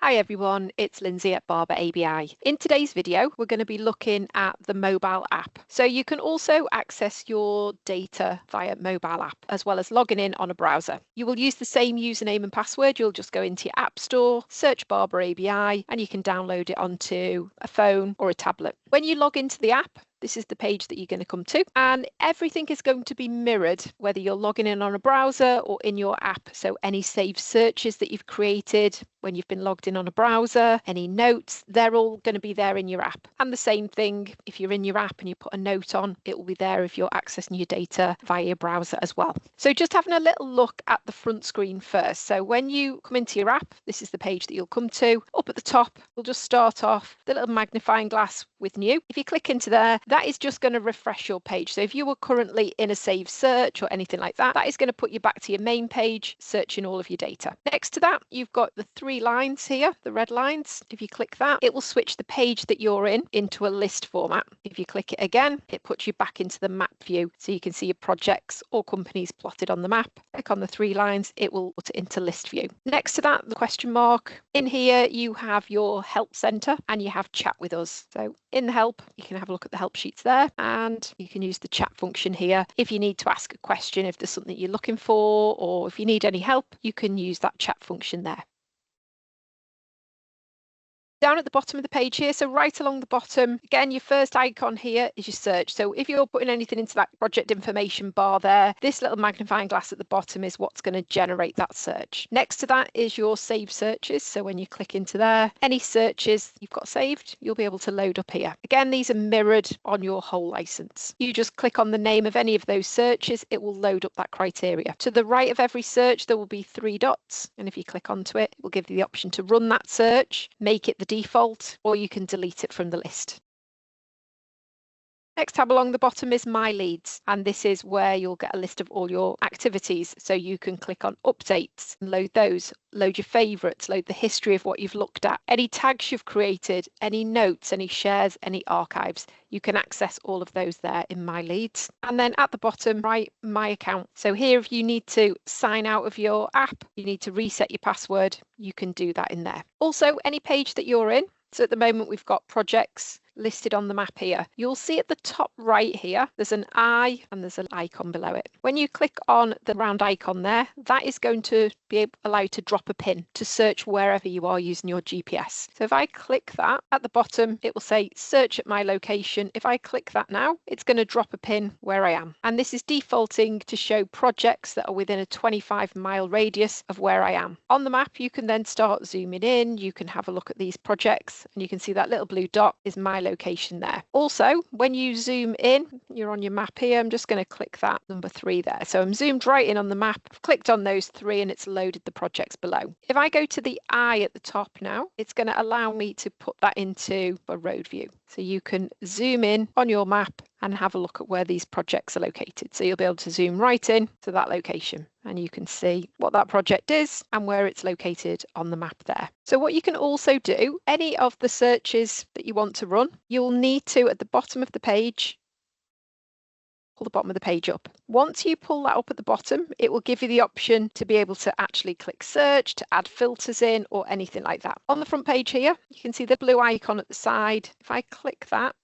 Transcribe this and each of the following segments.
Hi everyone, it's Lynsey at Barbour ABI. In today's video, we're going to be looking at the mobile app. So you can also access your data via mobile app, as well as logging in on a browser. You will use the same username and password. You'll just go into your app store, search Barbour ABI, and you can download it onto a phone or a tablet. When you log into the app, this is the page that you're going to come to, and everything is going to be mirrored, whether you're logging in on a browser or in your app. So any saved searches that you've created when you've been logged in on a browser, any notes, they're all going to be there in your app. And the same thing, if you're in your app and you put a note on, it will be there if you're accessing your data via your browser as well. So just having a little look at the front screen first. So when you come into your app, this is the page that you'll come to. Up at the top, we'll just start off the little magnifying glass with new. If you click into there, that is just going to refresh your page. So if you were currently in a saved search or anything like that, that is going to put you back to your main page, searching all of your data. Next to that, you've got the three lines here, the red lines. If you click that, it will switch the page that you're in into a list format. If you click it again, it puts you back into the map view, so you can see your projects or companies plotted on the map. Click on the three lines, it will put it into list view. Next to that, the question mark. In here, you have your help center and you have chat with us. So in the help, you can have a look at the help sheets there, and you can use the chat function here. If you need to ask a question, if there's something you're looking for, or if you need any help, you can use that chat function there. Down at the bottom of the page here, so right along the bottom, again, your first icon here is your search. So if you're putting anything into that project information bar there, this little magnifying glass at the bottom is what's going to generate that search. Next to that is your saved searches. So when you click into there, any searches you've got saved, you'll be able to load up here. Again, these are mirrored on your whole license. You just click on the name of any of those searches, it will load up that criteria. To the right of every search, there will be three dots. And if you click onto it, it will give you the option to run that search, make it the default, or you can delete it from the list. Next tab along the bottom is My Leads, and this is where you'll get a list of all your activities. So you can click on Updates and load those, load your favourites, load the history of what you've looked at, any tags you've created, any notes, any shares, any archives. You can access all of those there in My Leads. And then at the bottom, right, My Account. So here, if you need to sign out of your app, you need to reset your password, you can do that in there. Also, any page that you're in. So at the moment, we've got projects listed on the map here. You'll see at the top right here, there's an eye and there's an icon below it. When you click on the round icon there, that is going to be allowed to drop a pin to search wherever you are using your GPS. So if I click that, at the bottom, it will say search at my location. If I click that now, it's going to drop a pin where I am. And this is defaulting to show projects that are within a 25-mile radius of where I am. On the map, you can then start zooming in. You can have a look at these projects and you can see that little blue dot is my location there. Also, when you zoom in, you're on your map here. I'm just going to click that number 3 there. So I'm zoomed right in on the map. I've clicked on those 3 and it's loaded the projects below. If I go to the eye at the top now, it's going to allow me to put that into a road view. So you can zoom in on your map and have a look at where these projects are located. So you'll be able to zoom right in to that location and you can see what that project is and where it's located on the map there. So what you can also do, any of the searches that you want to run, you'll need to, at the bottom of the page, pull the bottom of the page up. Once you pull that up at the bottom, it will give you the option to be able to actually click search, to add filters in or anything like that. On the front page here, you can see the blue icon at the side. If I click that,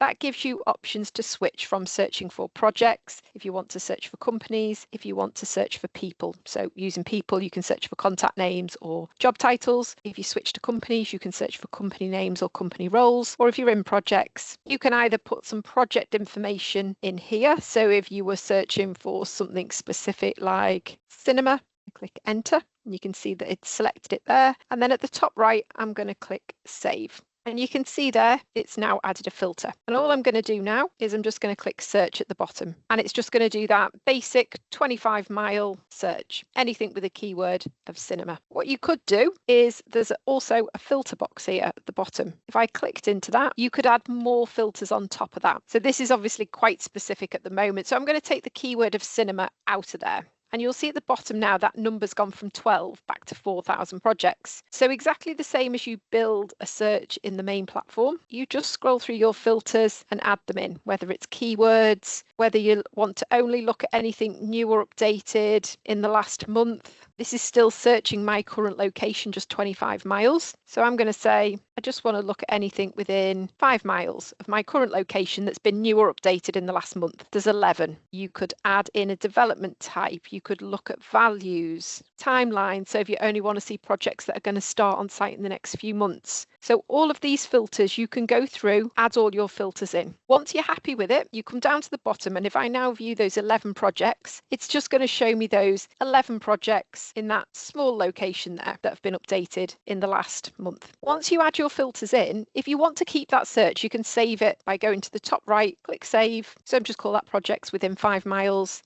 that gives you options to switch from searching for projects, if you want to search for companies, if you want to search for people. So using people, you can search for contact names or job titles. If you switch to companies, you can search for company names or company roles. Or if you're in projects, you can either put some project information in here. So if you were searching for something specific like cinema, click enter, and you can see that it's selected it there. And then at the top right, I'm going to click save. And you can see there, it's now added a filter. And all I'm going to do now is I'm just going to click search at the bottom. And it's just going to do that basic 25-mile search, anything with a keyword of cinema. What you could do is there's also a filter box here at the bottom. If I clicked into that, you could add more filters on top of that. So this is obviously quite specific at the moment. So I'm going to take the keyword of cinema out of there. And you'll see at the bottom now that number's gone from 12 back to 4,000 projects. So exactly the same as you build a search in the main platform, you just scroll through your filters and add them in, whether it's keywords, whether you want to only look at anything new or updated in the last month. This is still searching my current location, just 25 miles. So I'm going to say, I just want to look at anything within 5 miles of my current location that's been new or updated in the last month. There's 11. You could add in a development type. You could look at values, timeline. So if you only want to see projects that are going to start on site in the next few months. So all of these filters, you can go through, add all your filters in. Once you're happy with it, you come down to the bottom. And if I now view those 11 projects, it's just going to show me those 11 projects in that small location there that have been updated in the last month. Once you add your filters in, if you want to keep that search, you can save it by going to the top right, click save. So I'm just call that projects within 5 miles.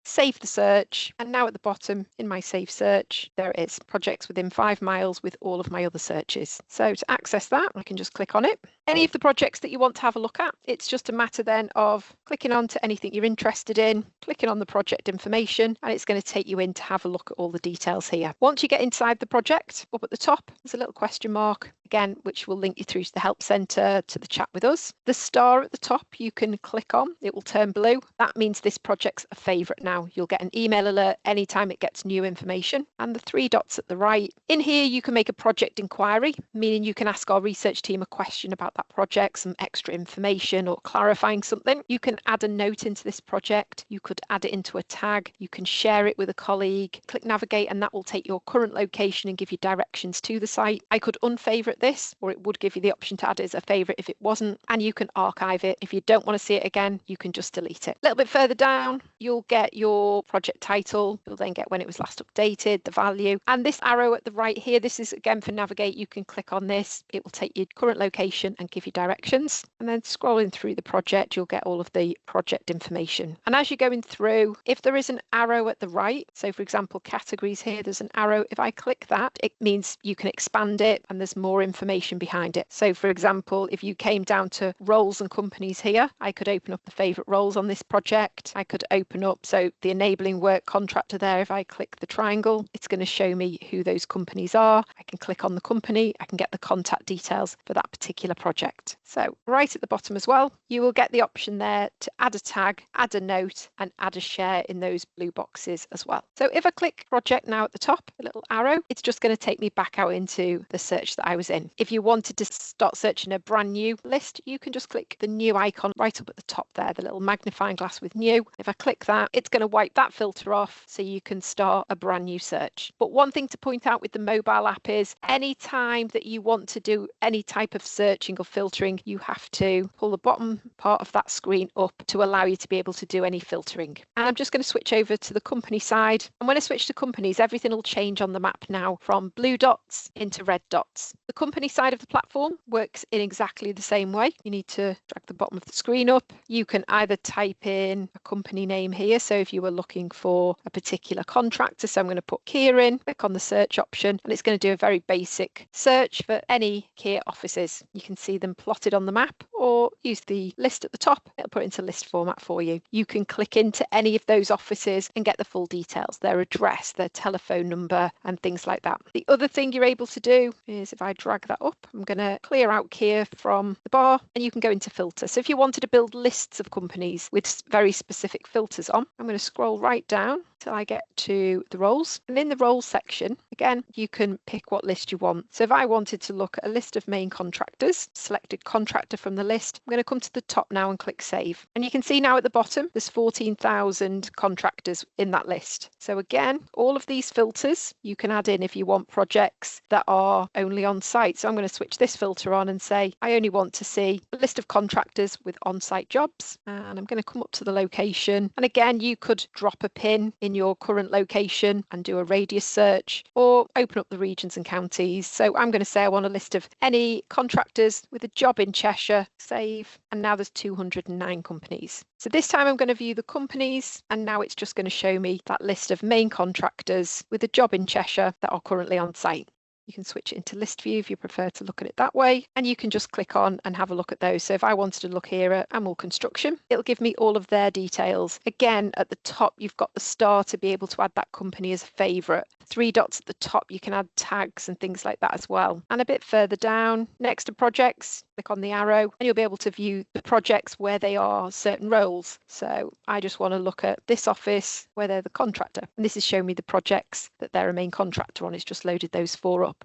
Save the search, and now at the bottom in my save search, there it is, projects within 5 miles with all of my other searches. So to access that, I can just click on it. Any of the projects that you want to have a look at, it's just a matter then of clicking on to anything you're interested in, clicking on the project information, and it's going to take you in to have a look at all the details here. Once you get inside the project, up at the top, there's a little question mark, again, which will link you through to the help centre, to the chat with us. The star at the top, you can click on, it will turn blue. That means this project's a favourite now. You'll get an email alert anytime it gets new information. And the 3 dots at the right, in here you can make a project inquiry, meaning you can ask our research team a question about that project, some extra information or clarifying something. You can add a note into this project. You could add it into a tag. You can share it with a colleague. Click navigate and that will take your current location and give you directions to the site. I could unfavourite this, or it would give you the option to add it as a favourite if it wasn't, and you can archive it. If you don't want to see it again, you can just delete it. A little bit further down, you'll get your project title. You'll then get when it was last updated, the value, and this arrow at the right here, this is again for navigate. You can click on this. It will take your current location and give you directions. And then scrolling through the project, you'll get all of the project information. And as you're going through, if there is an arrow at the right, so for example, categories here, there's an arrow. If I click that, it means you can expand it and there's more information behind it. So for example, if you came down to roles and companies here, I could open up the favorite roles on this project. I could open up, so the enabling work contractor there, if I click the triangle, it's going to show me who those companies are. I can click on the company, I can get the contact details for that particular project. So right at the bottom as well, you will get the option there to add a tag, add a note, and add a share in those blue boxes as well. So if I click project now at the top, a little arrow, it's just going to take me back out into the search that I was in. If you wanted to start searching a brand new list, you can just click the new icon right up at the top there, the little magnifying glass with new. If I click that, it's going to wipe that filter off so you can start a brand new search. But one thing to point out with the mobile app is any time that you want to do any type of searching or filtering, you have to pull the bottom part of that screen up to allow you to be able to do any filtering. And I'm just going to switch over to the company side. And when I switch to companies, everything will change on the map now from blue dots into red dots. The company side of the platform works in exactly the same way. You need to drag the bottom of the screen up. You can either type in a company name here. So if you were looking for a particular contractor, so I'm going to put Kia in, click on the search option, and it's going to do a very basic search for any Kia offices. You can see them plotted on the map, or use the list at the top. It'll put it into list format for you. You can click into any of those offices and get the full details, their address, their telephone number, and things like that. The other thing you're able to do is if I drag that up, I'm going to clear out Kia from the bar, and you can go into filter. So if you wanted to build lists of companies with very specific filters on, I'm going to scroll right down till I get to the roles. And in the roles section, again, you can pick what list you want. So if I wanted to look at a list of main contractors, selected contractor from the list, I'm going to come to the top now and click save. And you can see now at the bottom, there's 14,000 contractors in that list. So again, all of these filters you can add in if you want projects that are only on site. So I'm going to switch this filter on and say, I only want to see a list of contractors with on-site jobs. And I'm going to come up to the location. And again, you could drop a pin in your current location and do a radius search, or open up the regions and counties. So I'm going to say I want a list of any contractors with a job in Cheshire, save, and now there's 209 companies. So this time I'm going to view the companies, and now it's just going to show me that list of main contractors with a job in Cheshire that are currently on site. You can switch it into list view if you prefer to look at it that way, and you can just click on and have a look at those. So if I wanted to look here at Amwell Construction, it'll give me all of their details. Again, at the top, you've got the star to be able to add that company as a favourite. 3 dots at the top, you can add tags and things like that as well. And a bit further down, next to projects, click on the arrow and you'll be able to view the projects where they are certain roles. So I just want to look at this office where they're the contractor. And this is showing me the projects that they're a main contractor on. It's just loaded those 4 up.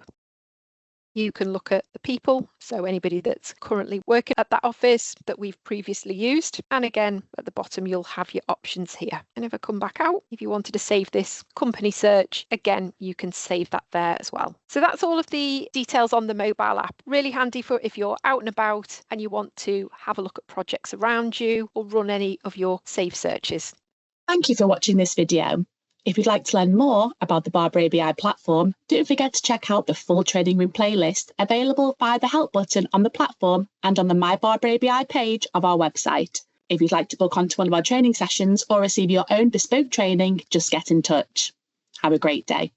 You can look at the people, so anybody that's currently working at that office that we've previously used. And again, at the bottom, you'll have your options here. And if I come back out, if you wanted to save this company search, again, you can save that there as well. So that's all of the details on the mobile app. Really handy for if you're out and about and you want to have a look at projects around you or run any of your save searches. Thank you for watching this video. If you'd like to learn more about the Barbour ABI platform, don't forget to check out the full training room playlist available via the help button on the platform and on the My Barbour ABI page of our website. If you'd like to book onto one of our training sessions or receive your own bespoke training, just get in touch. Have a great day.